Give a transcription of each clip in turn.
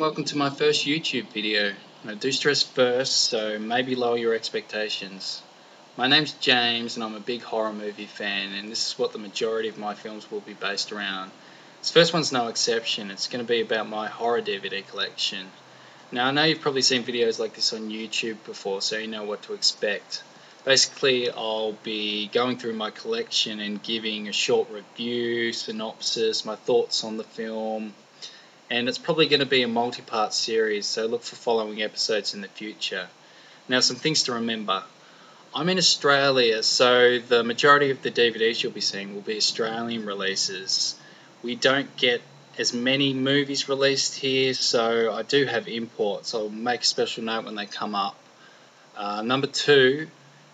welcome to my first YouTube video. Now do stress first, so maybe lower your expectations. My name's James and I'm a big horror movie fan, and this is what the majority of my films will be based around. This first one's no exception. It's going to be about my horror DVD collection. Now I know you've probably seen videos like this on YouTube before, so you know what to expect. Basically, I'll be going through my collection and giving a short review, synopsis, my thoughts on the film. And it's probably going to be a multi-part series, so look for following episodes in the future. Now, some things to remember. I'm in Australia, so the majority of the DVDs you'll be seeing will be Australian releases. We don't get as many movies released here, so I do have imports. I'll make a special note when they come up. Number two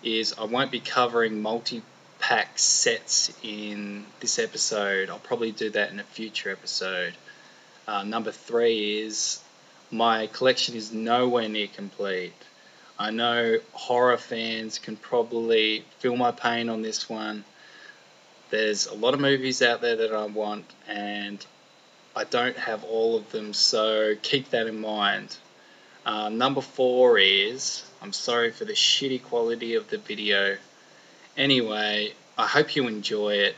is I won't be covering multi-pack sets in this episode. I'll probably do that in a future episode. Number three is my collection is nowhere near complete. I know horror fans can probably feel my pain on this one. There's a lot of movies out there that I want, and I don't have all of them, so keep that in mind. Number four is, I'm sorry for the shitty quality of the video. Anyway, I hope you enjoy it.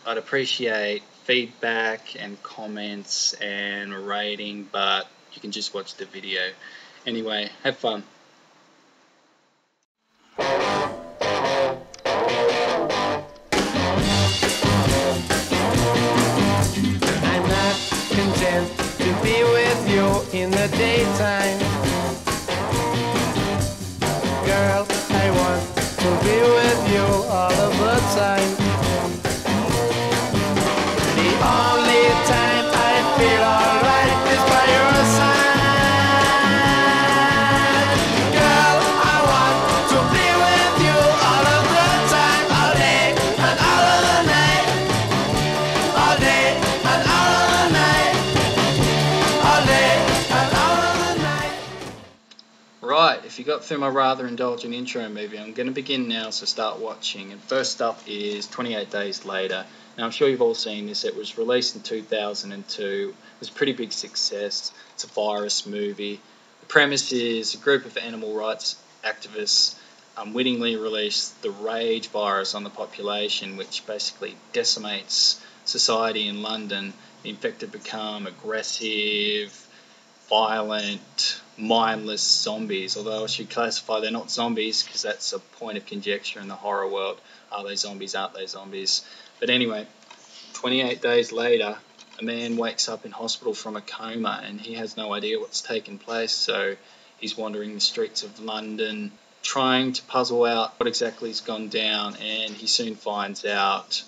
I'd appreciate feedback and comments and a rating, but you can just watch the video. Anyway, have fun. I'm not content to be with you in the daytime. Girl, I want to be with you all of the time. The only time I feel alright is by your side. Girl, I want to be with you all of the time, all day and all of the night. All day and all of the night. All day and all of the night. Right, if you got through my rather indulgent intro movie, I'm going to begin now, so start watching. And first up is 28 Days Later. Now, I'm sure you've all seen this. It was released in 2002. It was a pretty big success. It's a virus movie. The premise is a group of animal rights activists unwittingly release the rage virus on the population, which basically decimates society in London. The infected become aggressive, violent, mindless zombies, although I should classify they're not zombies because that's a point of conjecture in the horror world. Are they zombies? Aren't they zombies? But anyway, 28 days later, a man wakes up in hospital from a coma and he has no idea what's taken place, so he's wandering the streets of London trying to puzzle out what exactly has gone down, and he soon finds out.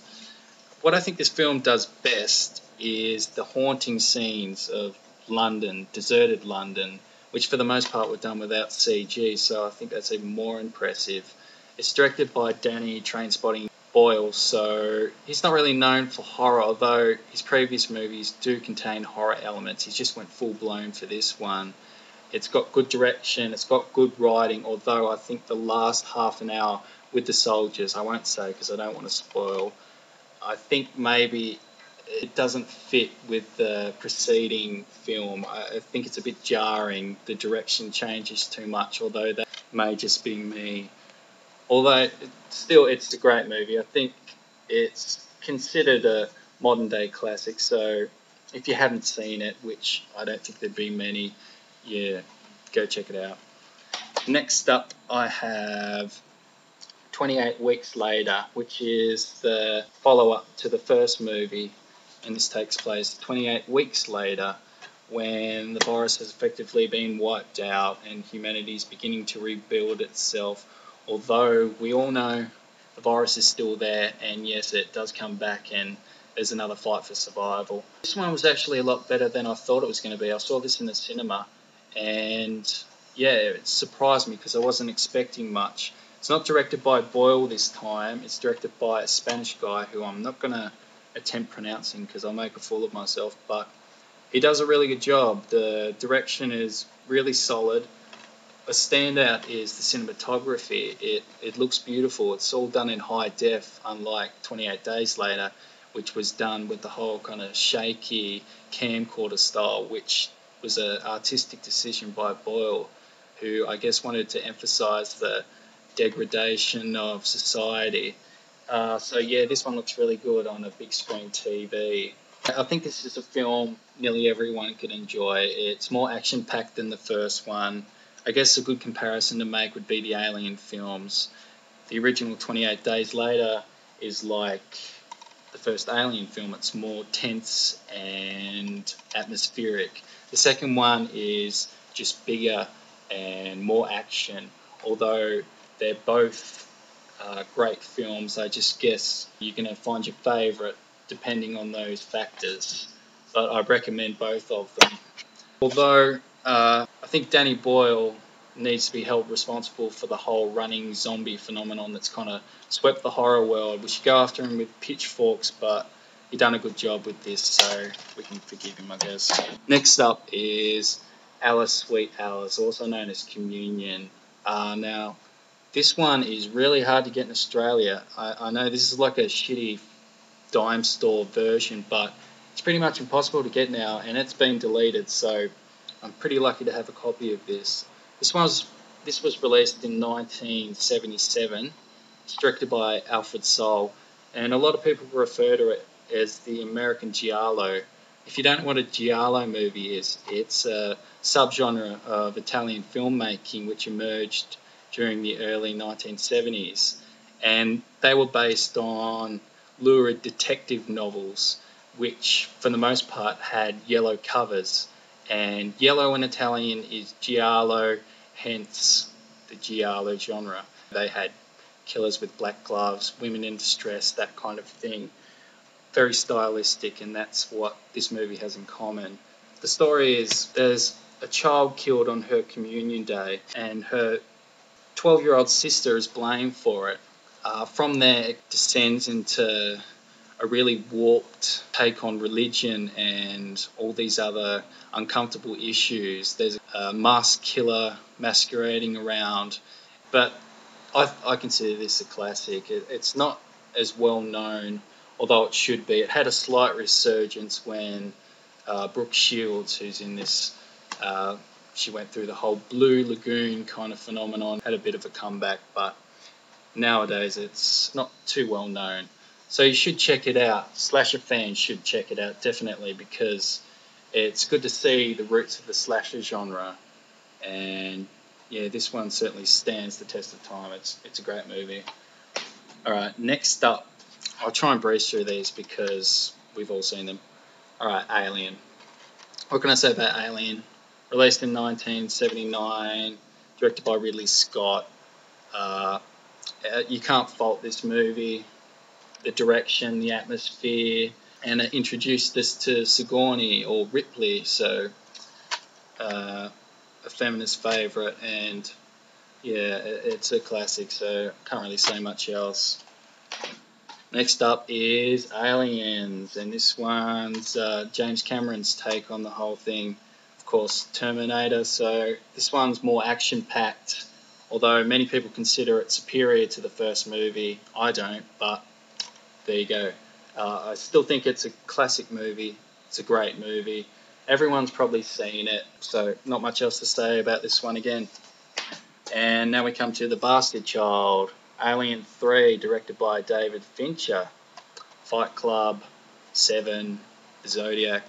What I think this film does best is the haunting scenes of London, deserted London, which for the most part were done without CG, so I think that's even more impressive. It's directed by Danny Trainspotting Boyle, so he's not really known for horror, although his previous movies do contain horror elements. He just went full-blown for this one. It's got good direction, it's got good writing, although I think the last half an hour with the soldiers, I won't say because I don't want to spoil, I think maybe it doesn't fit with the preceding film. I think it's a bit jarring. The direction changes too much, although that may just be me. Although, still, it's a great movie. I think it's considered a modern-day classic, so if you haven't seen it, which I don't think there'd be many, yeah, go check it out. Next up, I have 28 Weeks Later, which is the follow-up to the first movie, and this takes place 28 weeks later when the virus has effectively been wiped out and humanity is beginning to rebuild itself. Although we all know the virus is still there, and yes, it does come back and there's another fight for survival. This one was actually a lot better than I thought it was going to be. I saw this in the cinema and yeah, it surprised me because I wasn't expecting much. It's not directed by Boyle this time. It's directed by a Spanish guy who I'm not going to attempt pronouncing because I'll make a fool of myself, but he does a really good job. The direction is really solid. A standout is the cinematography. It looks beautiful. It's all done in high def, unlike 28 Days Later, which was done with the whole kind of shaky camcorder style, which was an artistic decision by Boyle, who I guess wanted to emphasise the degradation of society. So yeah, this one looks really good on a big screen TV. I think this is a film nearly everyone could enjoy. It's more action-packed than the first one. I guess a good comparison to make would be the Alien films. The original 28 Days Later is like the first Alien film. It's more tense and atmospheric. The second one is just bigger and more action. Although they're both great films, I just guess you're going to find your favourite depending on those factors. But I recommend both of them. Although I think Danny Boyle needs to be held responsible for the whole running zombie phenomenon that's kind of swept the horror world. We should go after him with pitchforks, but he done a good job with this, so we can forgive him, I guess. Next up is Alice Sweet Alice, also known as Communion. Now, this one is really hard to get in Australia. I know this is like a shitty dime store version, but it's pretty much impossible to get now, and it's been deleted, so I'm pretty lucky to have a copy of this. This was released in 1977. It's directed by Alfred Soul, and a lot of people refer to it as the American Giallo. If you don't know what a Giallo movie is, it's a subgenre of Italian filmmaking which emerged during the early 1970s, and they were based on lurid detective novels, which for the most part had yellow covers. And yellow in Italian is giallo, hence the giallo genre. They had killers with black gloves, women in distress, that kind of thing. Very stylistic, and that's what this movie has in common. The story is there's a child killed on her communion day, and her 12-year-old sister is blamed for it. From there, it descends into a really warped take on religion and all these other uncomfortable issues. There's a masked killer masquerading around, but I consider this a classic. It's not as well known, although it should be. It had a slight resurgence when Brooke Shields, who's in this, she went through the whole Blue Lagoon kind of phenomenon, had a bit of a comeback, but nowadays it's not too well known. So you should check it out. Slasher fans should check it out, definitely, because it's good to see the roots of the slasher genre. And yeah, this one certainly stands the test of time. It's a great movie. Alright, next up, I'll try and breeze through these because we've all seen them. Alright, Alien. What can I say about Alien? Released in 1979, directed by Ridley Scott. You can't fault this movie. The direction, the atmosphere, and it introduced us to Sigourney or Ripley, so a feminist favourite, and yeah, it's a classic, so can't really say much else. Next up is Aliens, and this one's James Cameron's take on the whole thing. Of course, Terminator, so this one's more action-packed, although many people consider it superior to the first movie. I don't, but there you go. I still think it's a classic movie. It's a great movie. Everyone's probably seen it, so not much else to say about this one again. And now we come to The Bastard Child, Alien³, directed by David Fincher. Fight Club, Seven, Zodiac.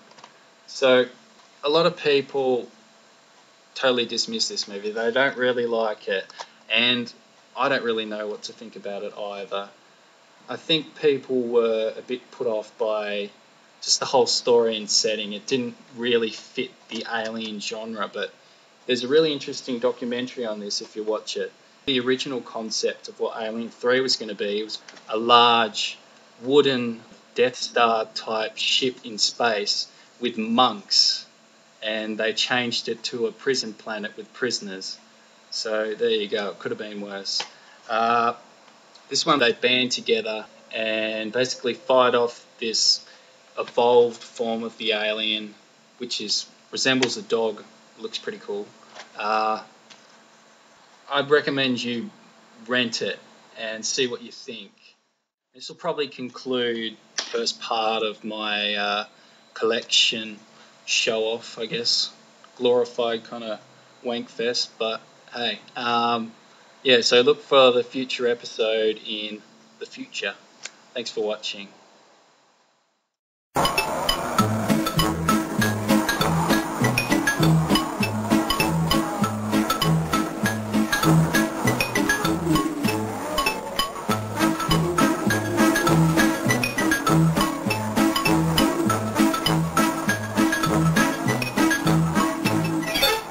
So a lot of people totally dismiss this movie. They don't really like it, and I don't really know what to think about it either. I think people were a bit put off by just the whole story and setting. It didn't really fit the alien genre, but there's a really interesting documentary on this if you watch it. The original concept of what Alien³ was going to be was a large wooden Death Star type ship in space with monks, and they changed it to a prison planet with prisoners. So there you go, it could have been worse. This one they band together and basically fight off this evolved form of the alien, which resembles a dog. Looks pretty cool. I'd recommend you rent it and see what you think. This will probably conclude the first part of my collection show off, I guess. glorified kind of wank fest, but hey, yeah, so look for the future episode in the future. Thanks for watching.